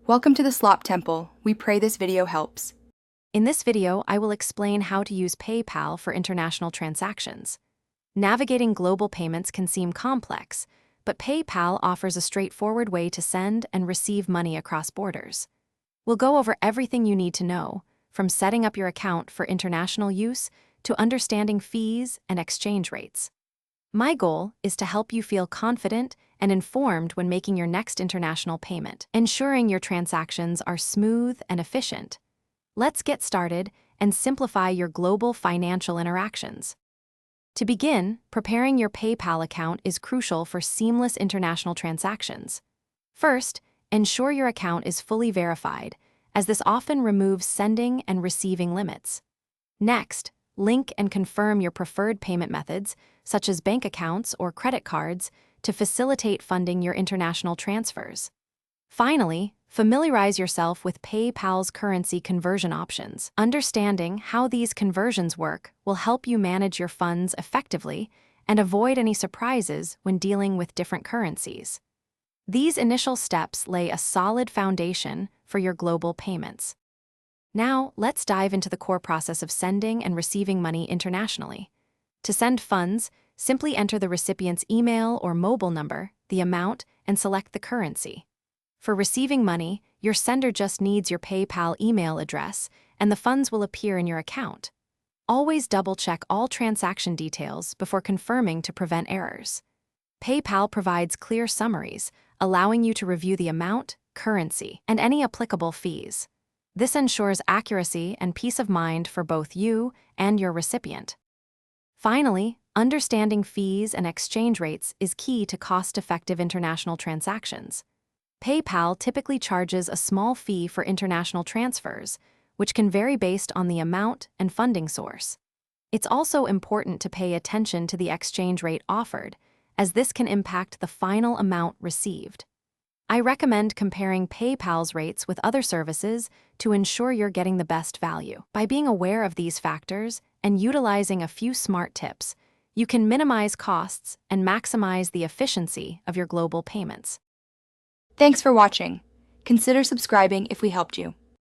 Welcome to the Slop Temple. We pray this video helps. In this video, I will explain how to use PayPal for international transactions. Navigating global payments can seem complex, but PayPal offers a straightforward way to send and receive money across borders. We'll go over everything you need to know, from setting up your account for international use to understanding fees and exchange rates. My goal is to help you feel confident and informed when making your next international payment, ensuring your transactions are smooth and efficient. Let's get started and simplify your global financial interactions. To begin, preparing your PayPal account is crucial for seamless international transactions. First, ensure your account is fully verified, as this often removes sending and receiving limits. Next, link and confirm your preferred payment methods, such as bank accounts or credit cards, to facilitate funding your international transfers. Finally, familiarize yourself with PayPal's currency conversion options. Understanding how these conversions work will help you manage your funds effectively and avoid any surprises when dealing with different currencies. These initial steps lay a solid foundation for your global payments. Now, let's dive into the core process of sending and receiving money internationally. To send funds, simply enter the recipient's email or mobile number, the amount, and select the currency. For receiving money, your sender just needs your PayPal email address, and the funds will appear in your account. Always double-check all transaction details before confirming to prevent errors. PayPal provides clear summaries, allowing you to review the amount, currency, and any applicable fees. This ensures accuracy and peace of mind for both you and your recipient. Finally, understanding fees and exchange rates is key to cost-effective international transactions. PayPal typically charges a small fee for international transfers, which can vary based on the amount and funding source. It's also important to pay attention to the exchange rate offered, as this can impact the final amount received. I recommend comparing PayPal's rates with other services to ensure you're getting the best value. By being aware of these factors and utilizing a few smart tips, you can minimize costs and maximize the efficiency of your global payments. Thanks for watching. Consider subscribing if we helped you.